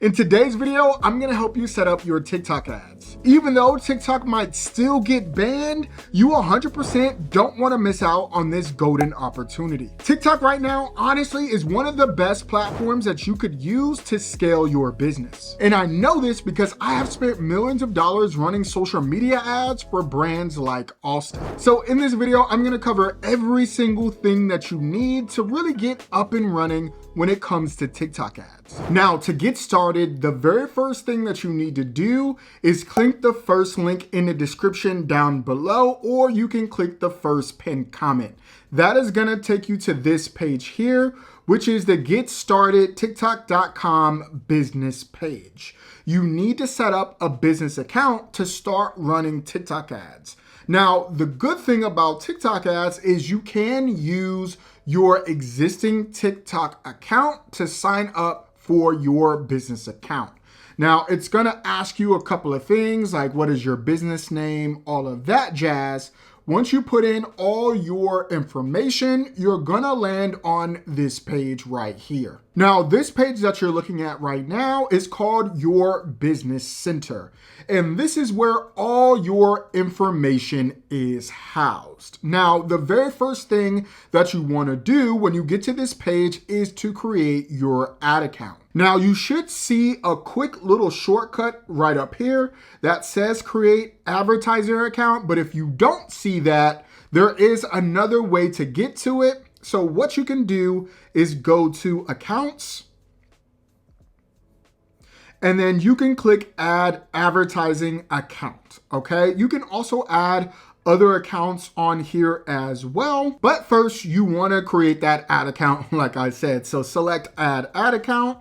In today's video, I'm gonna help you set up your TikTok ads. Even though TikTok might still get banned, you 100% don't wanna miss out on this golden opportunity. TikTok right now, honestly, is one of the best platforms that you could use to scale your business. And I know this because I have spent millions of dollars running social media ads for brands like Allstate. So in this video, I'm gonna cover every single thing that you need to really get up and running when it comes to TikTok ads. Now, to get started, the very first thing that you need to do is click the first link in the description down below, or you can click the first pinned comment. That is gonna take you to this page here, which is the Get Started TikTok.com business page. You need to set up a business account to start running TikTok ads. Now, the good thing about TikTok ads is you can use your existing TikTok account to sign up for your business account. Now, it's gonna ask you a couple of things like what is your business name, all of that jazz. Once you put in all your information, you're gonna land on this page right here. Now, this page that you're looking at right now is called your Business Center. And this is where all your information is housed. Now, the very first thing that you wanna do when you get to this page is to create your ad account. Now, you should see a quick little shortcut right up here that says create advertiser account, but if you don't see that, there is another way to get to it. So what you can do is go to accounts, and then you can click add advertising account, okay? You can also add other accounts on here as well, but first you wanna create that ad account like I said. So select add ad account.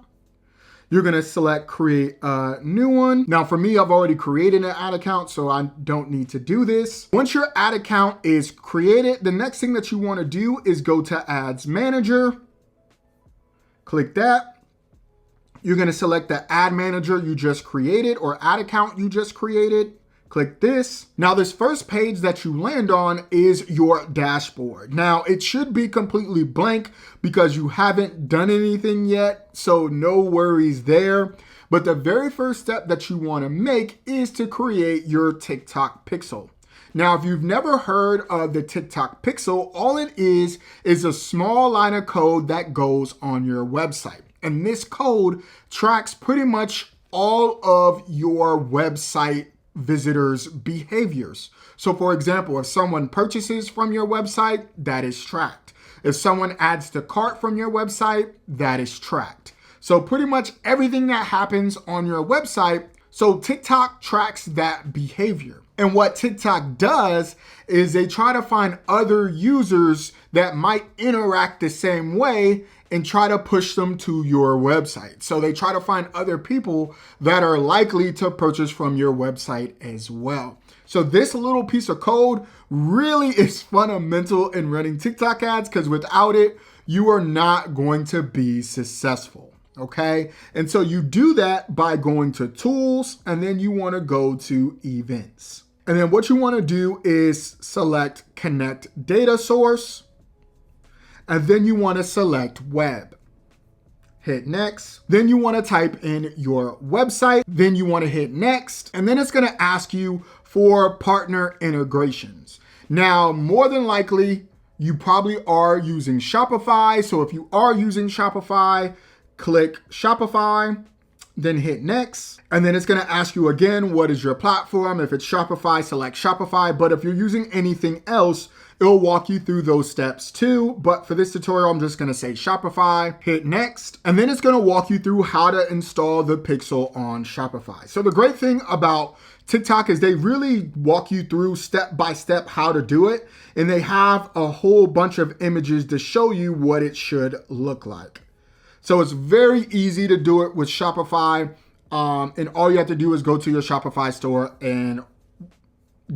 You're gonna select create a new one. Now for me, I've already created an ad account, so I don't need to do this. Once your ad account is created, the next thing that you wanna do is go to Ads Manager. Click that. You're gonna select the ad manager you just created or ad account you just created. Click this. Now this first page that you land on is your dashboard. Now it should be completely blank because you haven't done anything yet, so no worries there. But the very first step that you wanna make is to create your TikTok pixel. Now, if you've never heard of the TikTok pixel, all it is a small line of code that goes on your website. And this code tracks pretty much all of your website visitors' behaviors. So for example, if someone purchases from your website, that is tracked. If someone adds to cart from your website, that is tracked. So pretty much everything that happens on your website, so TikTok tracks that behavior. And what TikTok does is they try to find other users that might interact the same way and try to push them to your website. So they try to find other people that are likely to purchase from your website as well. So this little piece of code really is fundamental in running TikTok ads because without it, you are not going to be successful, okay? And so you do that by going to tools and then you wanna go to events. And then what you wanna do is select connect data source. And then you want to select web. Hit next. Then you want to type in your website. Then you want to hit next. And then it's going to ask you for partner integrations. Now, more than likely, you probably are using Shopify. So if you are using Shopify, click Shopify, then hit next. And then it's going to ask you again, what is your platform? If it's Shopify, select Shopify. But if you're using anything else, it'll walk you through those steps too. But for this tutorial, I'm just gonna say Shopify, hit next, and then it's gonna walk you through how to install the pixel on Shopify. So the great thing about TikTok is they really walk you through step by step how to do it. And they have a whole bunch of images to show you what it should look like. So it's very easy to do it with Shopify. And all you have to do is go to your Shopify store and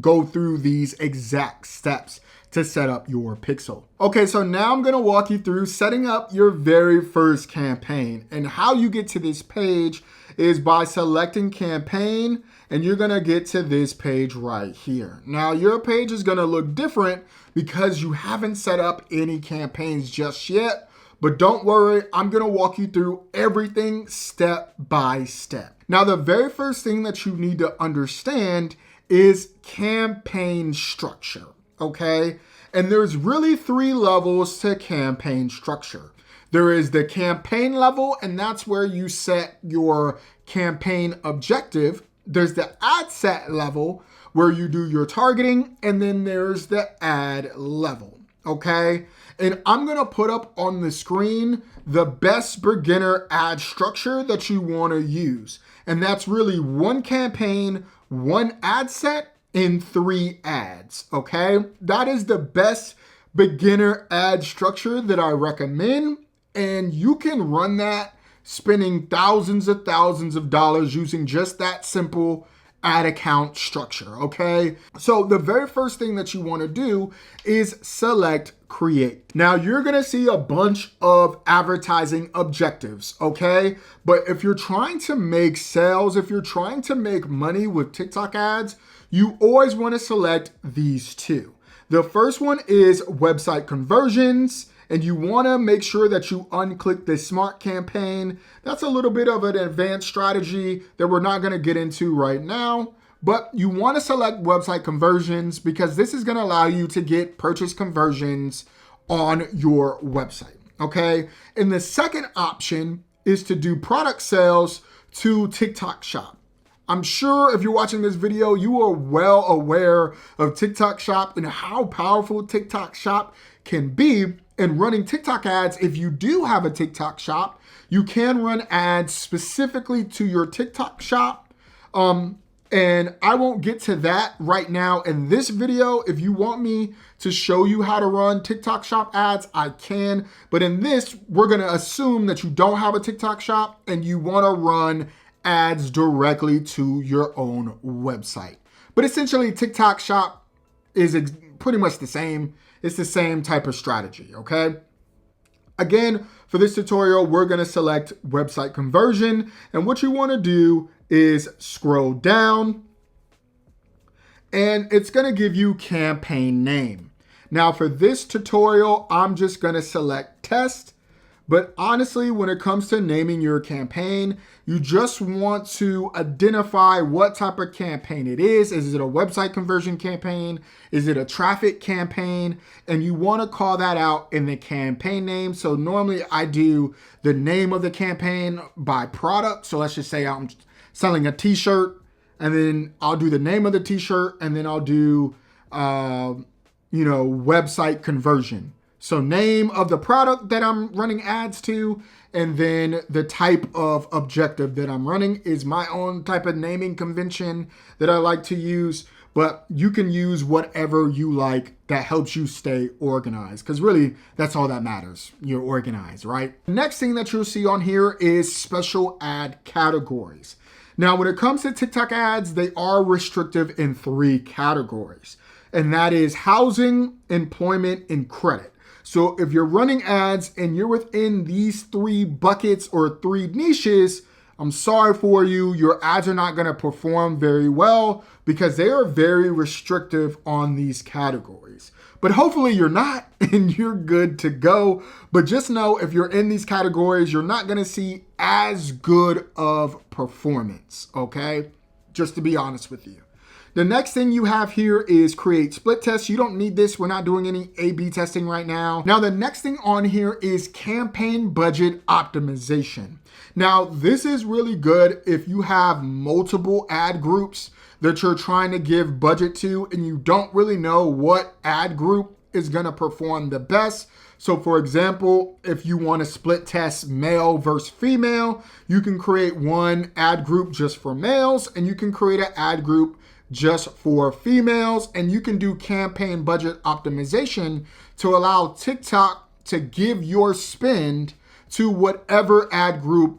go through these exact steps to set up your pixel. Okay, so now I'm gonna walk you through setting up your very first campaign. And how you get to this page is by selecting campaign, and you're gonna get to this page right here. Now your page is gonna look different because you haven't set up any campaigns just yet, But don't worry, I'm gonna walk you through everything step by step. Now, the very first thing that you need to understand is campaign structure, okay? And there's really 3 levels to campaign structure. There is the campaign level, and that's where you set your campaign objective. There's the ad set level, where you do your targeting, and then there's the ad level, okay? And I'm gonna put up on the screen the best beginner ad structure that you wanna use. And that's really 1 campaign, 1 ad set, and 3 ads, okay? That is the best beginner ad structure that I recommend. And you can run that spending thousands of dollars using just that simple ad account structure, okay? So the very first thing that you wanna do is select create. Now you're gonna see a bunch of advertising objectives, okay? But if you're trying to make sales, if you're trying to make money with TikTok ads, you always wanna select these 2. The first one is website conversions, and you wanna make sure that you unclick the smart campaign. That's a little bit of an advanced strategy that we're not gonna get into right now, but you wanna select website conversions because this is gonna allow you to get purchase conversions on your website, okay? And the second option is to do product sales to TikTok Shop. I'm sure if you're watching this video, you are well aware of TikTok Shop and how powerful TikTok Shop can be. And running TikTok ads, if you do have a TikTok shop, you can run ads specifically to your TikTok shop. And I won't get to that right now in this video. If you want me to show you how to run TikTok shop ads, I can. But in this, we're gonna assume that you don't have a TikTok shop and you wanna run ads directly to your own website. But essentially, TikTok shop is pretty much the same. It's the same type of strategy, okay? Again, for this tutorial, we're gonna select website conversion. And what you wanna do is scroll down and it's gonna give you campaign name. Now for this tutorial, I'm just gonna select test. But honestly, when it comes to naming your campaign, you just want to identify what type of campaign it is. Is it a website conversion campaign? Is it a traffic campaign? And you want to call that out in the campaign name. So normally I do the name of the campaign by product. So let's just say I'm selling a t-shirt, and then I'll do the name of the t-shirt, and then I'll do, website conversion. So name of the product that I'm running ads to, and then the type of objective that I'm running is my own type of naming convention that I like to use, but you can use whatever you like that helps you stay organized, because really that's all that matters. You're organized, right? Next thing that you'll see on here is special ad categories. Now, when it comes to TikTok ads, they are restrictive in 3 categories, and that is housing, employment, and credit. So if you're running ads and you're within these 3 buckets or 3 niches, I'm sorry for you, your ads are not gonna perform very well because they are very restrictive on these categories. But hopefully you're not and you're good to go. But just know if you're in these categories, you're not gonna see as good of performance, okay? Just to be honest with you. The next thing you have here is create split tests. You don't need this. We're not doing any A/B testing right now. Now, the next thing on here is campaign budget optimization. Now, this is really good if you have multiple ad groups that you're trying to give budget to and you don't really know what ad group is gonna perform the best. So for example, if you want to split test male versus female, you can create one ad group just for males and you can create an ad group just for females, and you can do campaign budget optimization to allow TikTok to give your spend to whatever ad group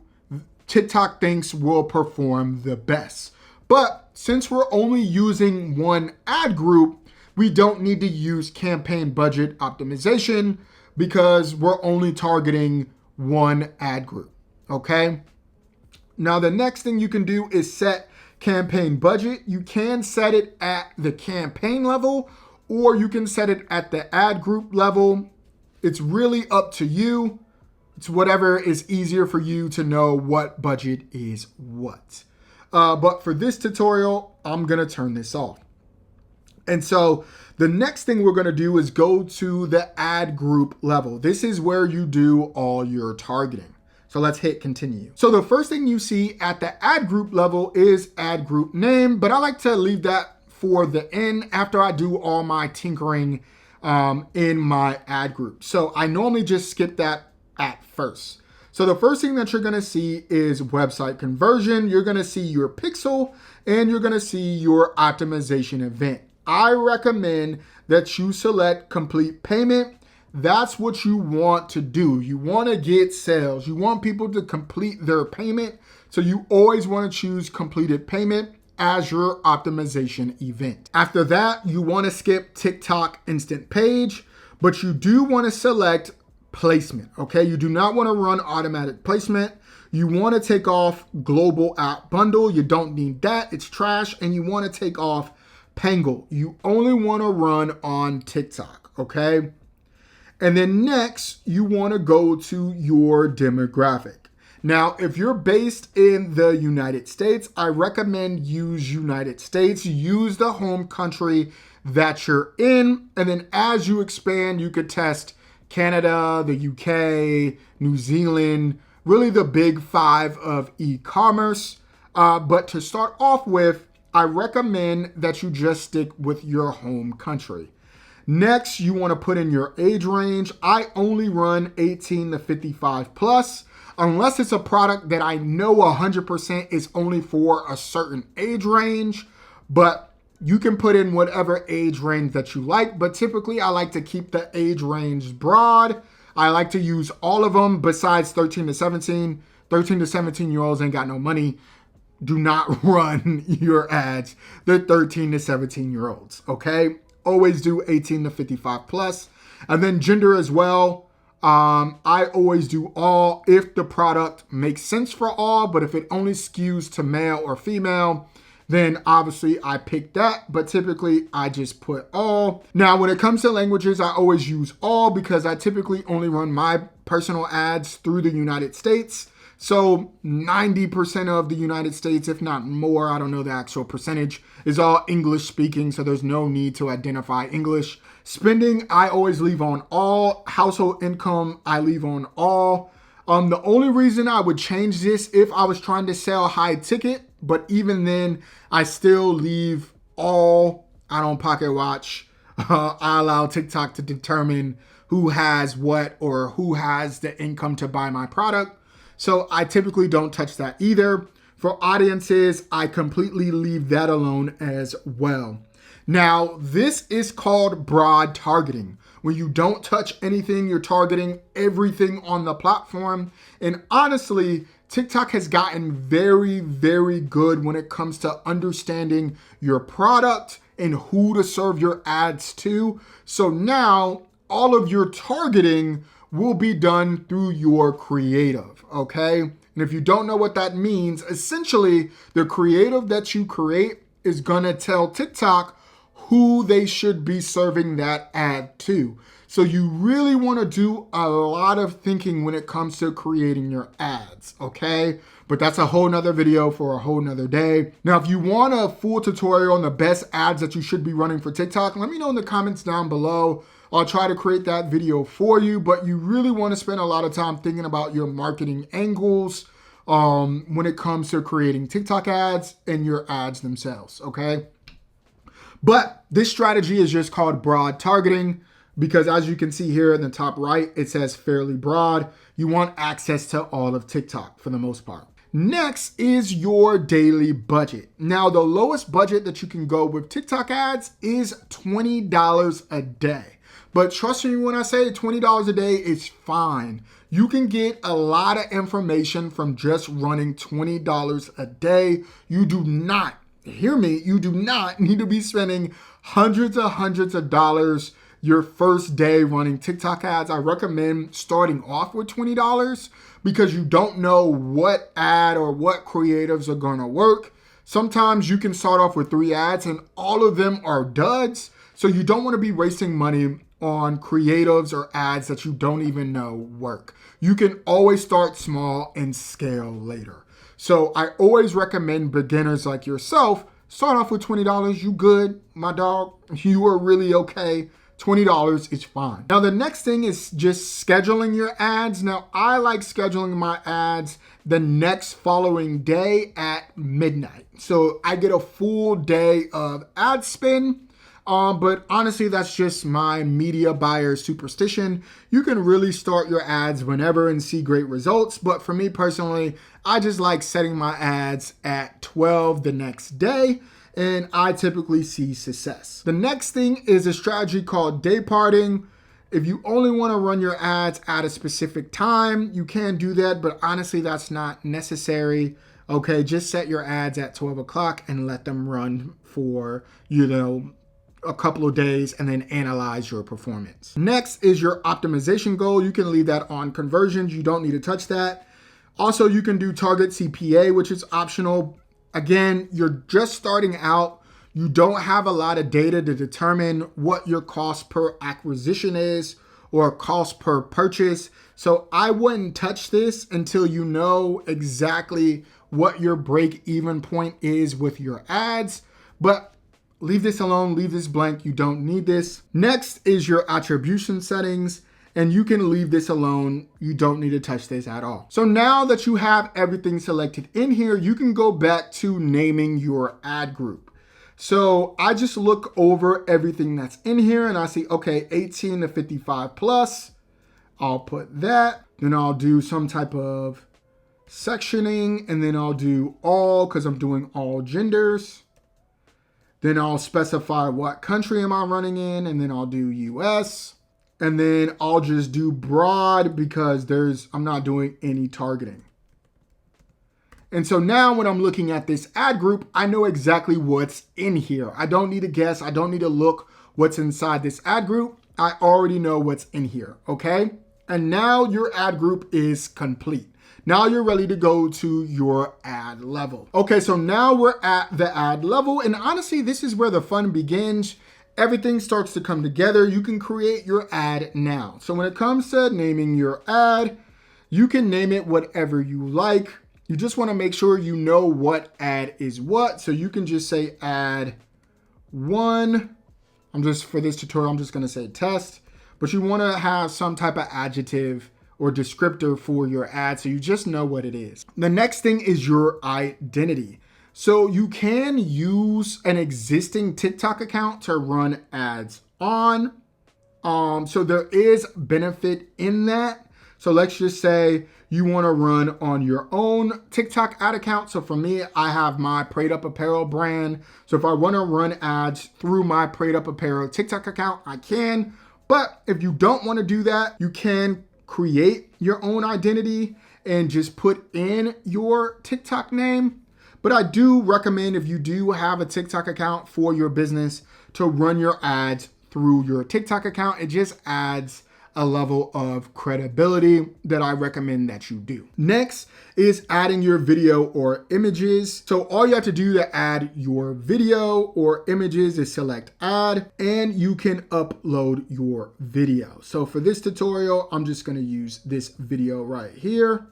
TikTok thinks will perform the best. But since we're only using one ad group, we don't need to use campaign budget optimization because we're only targeting one ad group, okay? Now, the next thing you can do is set campaign budget. You can set it at the campaign level or you can set it at the ad group level. It's really up to you. It's whatever is easier for you to know what budget is what. But for this tutorial, I'm going to turn this off. And so the next thing we're going to do is go to the ad group level. This is where you do all your targeting. So let's hit continue. So the first thing you see at the ad group level is ad group name, but I like to leave that for the end after I do all my tinkering in my ad group. So I normally just skip that at first. So the first thing that you're going to see is website conversion. You're going to see your pixel and you're going to see your optimization event. I recommend that you select complete payment. That's what you want to do. You want to get sales. You want people to complete their payment. So you always want to choose completed payment as your optimization event. After that, you want to skip TikTok instant page, but you do want to select placement, okay? You do not want to run automatic placement. You want to take off global app bundle. You don't need that. It's trash. And you want to take off Pangle. You only want to run on TikTok, okay? And then next, you want to go to your demographic. Now, if you're based in the United States, I recommend use United States. Use the home country that you're in. And then as you expand, you could test Canada, the UK, New Zealand, really the big five of e-commerce. But to start off with, I recommend that you just stick with your home country. Next, you want to put in your age range. I only run 18 to 55 plus, unless it's a product that I know 100% is only for a certain age range, but you can put in whatever age range that you like, but typically I like to keep the age range broad. I like to use all of them besides 13 to 17. 13 to 17-year-olds ain't got no money. Do not run your ads. They're 13 to 17-year-olds, okay? Always do 18 to 55 plus. And then gender as well. I always do all if the product makes sense for all, but if it only skews to male or female, then obviously I pick that, but typically I just put all. Now, when it comes to languages, I always use all because I typically only run my personal ads through the United States. So 90% of the United States, if not more, I don't know the actual percentage, is all English speaking. So there's no need to identify English. Spending, I always leave on all. Household income, I leave on all. The only reason I would change this if I was trying to sell high ticket, but even then I still leave all. I don't pocket watch. I allow TikTok to determine who has what or who has the income to buy my product. So I typically don't touch that either. For audiences, I completely leave that alone as well. Now, this is called broad targeting. When you don't touch anything, you're targeting everything on the platform. And honestly, TikTok has gotten very, very good when it comes to understanding your product and who to serve your ads to. So now all of your targeting will be done through your creative, okay? And if you don't know what that means, essentially the creative that you create is gonna tell TikTok who they should be serving that ad to. So you really wanna do a lot of thinking when it comes to creating your ads, okay? But that's a whole nother video for a whole nother day. Now, if you want a full tutorial on the best ads that you should be running for TikTok, let me know in the comments down below. I'll try to create that video for you, but you really want to spend a lot of time thinking about your marketing angles when it comes to creating TikTok ads and your ads themselves, okay? But this strategy is just called broad targeting because as you can see here in the top right, it says fairly broad. You want access to all of TikTok for the most part. Next is your daily budget. Now, the lowest budget that you can go with TikTok ads is $20 a day. But trust me when I say $20 a day is fine. You can get a lot of information from just running $20 a day. You do not, hear me, you do not need to be spending hundreds of dollars your first day running TikTok ads. I recommend starting off with $20 because you don't know what ad or what creatives are gonna work. Sometimes you can start off with 3 ads and all of them are duds. So you don't want to be wasting money on creatives or ads that you don't even know work. You can always start small and scale later. So I always recommend beginners like yourself, start off with $20. You good, my dog? You are really okay. $20 is fine. Now, the next thing is just scheduling your ads. Now, I like scheduling my ads the next following day at midnight. So I get a full day of ad spend. But honestly, that's just my media buyer superstition. You can really start your ads whenever and see great results. But for me personally, I just like setting my ads at 12 the next day, and I typically see success. The next thing is a strategy called day parting. If you only want to run your ads at a specific time, you can do that, but honestly, that's not necessary. Okay, just set your ads at 12 o'clock and let them run for, a couple of days and then analyze your performance. Next is your optimization goal. You can leave that on conversions. You don't need to touch that. Also, you can do target CPA, which is optional. Again, you're just starting out. You don't have a lot of data to determine what your cost per acquisition is or cost per purchase. So I wouldn't touch this until you know exactly what your break-even point is with your ads. But leave this alone, leave this blank. You don't need this. Next is your attribution settings, and you can leave this alone. You don't need to touch this at all. So now that you have everything selected in here, you can go back to naming your ad group. So I just look over everything that's in here and I see, okay, 18 to 55 plus. I'll put that. Then I'll do some type of sectioning, and then I'll do all, because I'm doing all genders. Then I'll specify what country am I running in, and then I'll do US. And then I'll just do broad because I'm not doing any targeting. And so now when I'm looking at this ad group, I know exactly what's in here. I don't need to guess. I don't need to look what's inside this ad group. I already know what's in here, okay? And now your ad group is complete. Now you're ready to go to your ad level. Okay, so now we're at the ad level, and honestly, this is where the fun begins. Everything starts to come together. You can create your ad now. So when it comes to naming your ad, you can name it whatever you like. You just want to make sure you know what ad is what. So you can just say ad 1. For this tutorial, I'm just going to say test, but you want to have some type of adjective or descriptor for your ad, so you just know what it is. The next thing is your identity. So you can use an existing TikTok account to run ads on. So there is benefit in that. So let's just say you want to run on your own TikTok ad account. So for me, I have my Prayed Up Apparel brand. So if I want to run ads through my Prayed Up Apparel TikTok account, I can. But if you don't want to do that, you can create your own identity and just put in your TikTok name. But I do recommend, if you do have a TikTok account for your business, to run your ads through your TikTok account. It just adds a level of credibility that I recommend that you do. Next is adding your video or images. So all you have to do to add your video or images is select add, and you can upload your video. So for this tutorial, I'm just gonna use this video right here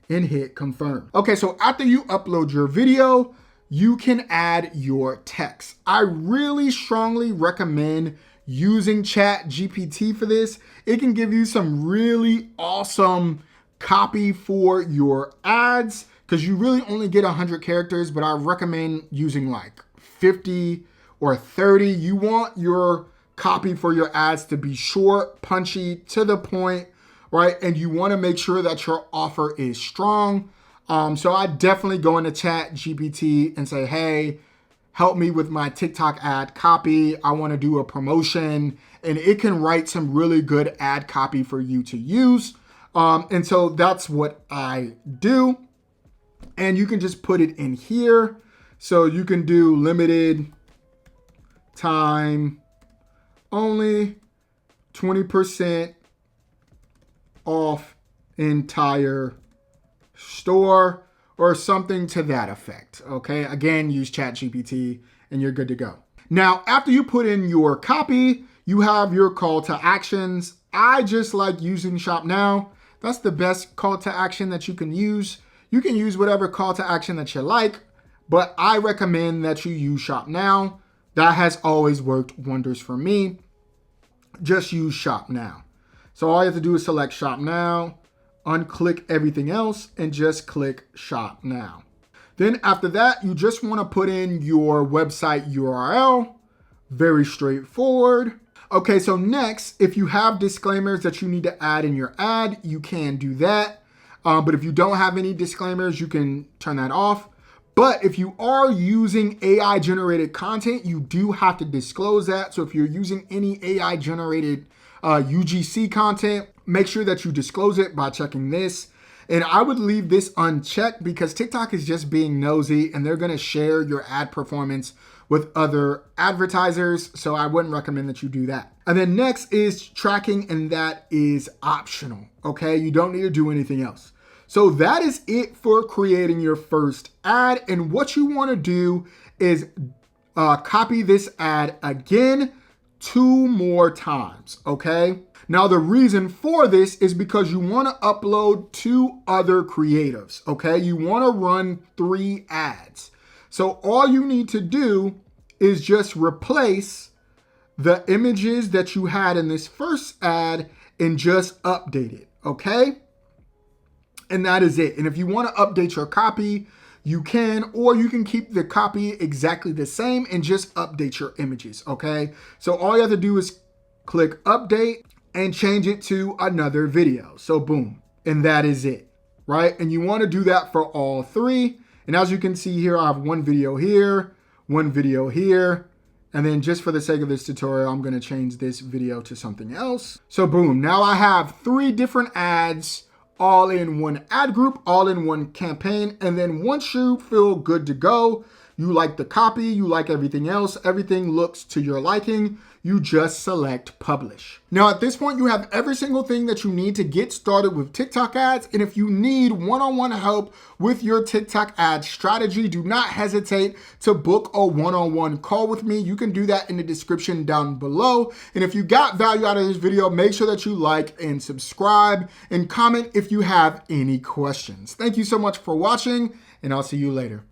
and hit confirm. Okay, so after you upload your video, you can add your text. I really strongly recommend using ChatGPT for this. It can give you some really awesome copy for your ads, because you really only get 100 characters, but I recommend using like 50 or 30. You want your copy for your ads to be short, punchy, to the point, right? And you want to make sure that your offer is strong. So I definitely go into ChatGPT and say, hey, help me with my TikTok ad copy. I want to do a promotion, and it can write some really good ad copy for you to use. And so that's what I do. And you can just put it in here. So you can do limited time only, 20% off entire store, or something to that effect. Okay, again, use ChatGPT and you're good to go. Now, after you put in your copy, you have your call to actions. I just like using Shop Now. That's the best call to action that you can use. You can use whatever call to action that you like, but I recommend that you use Shop Now. That has always worked wonders for me. Just use Shop Now. So all you have to do is select Shop Now, unclick everything else, and just click Shop Now. Then after that, you just want to put in your website URL. Very straightforward. Okay, so next, if you have disclaimers that you need to add in your ad, you can do that. But if you don't have any disclaimers, you can turn that off. But if you are using AI generated content, you do have to disclose that. So if you're using any AI generated UGC content, make sure that you disclose it by checking this. And I would leave this unchecked because TikTok is just being nosy and they're going to share your ad performance with other advertisers. So I wouldn't recommend that you do that. And then next is tracking, and that is optional. Okay, you don't need to do anything else. So that is it for creating your first ad. And what you want to do is copy this ad again 2 more times, okay? Now, the reason for this is because you want to upload 2 other creatives, okay? You want to run 3 ads. So all you need to do is just replace the images that you had in this first ad and just update it, okay? And that is it. And if you want to update your copy, you can, or you can keep the copy exactly the same and just update your images, okay? So all you have to do is click update and change it to another video. So boom, and that is it, right? And you want to do that for all 3. And as you can see here, I have 1 video here, 1 video here. And then just for the sake of this tutorial, I'm going to change this video to something else. So boom, now I have 3 different ads all in one ad group, all in one campaign. And then once you feel good to go, you like the copy, you like everything else, everything looks to your liking, you just select publish. Now at this point, you have every single thing that you need to get started with TikTok ads. And if you need one-on-one help with your TikTok ad strategy, do not hesitate to book a one-on-one call with me. You can do that in the description down below. And if you got value out of this video, make sure that you like and subscribe and comment if you have any questions. Thank you so much for watching, and I'll see you later.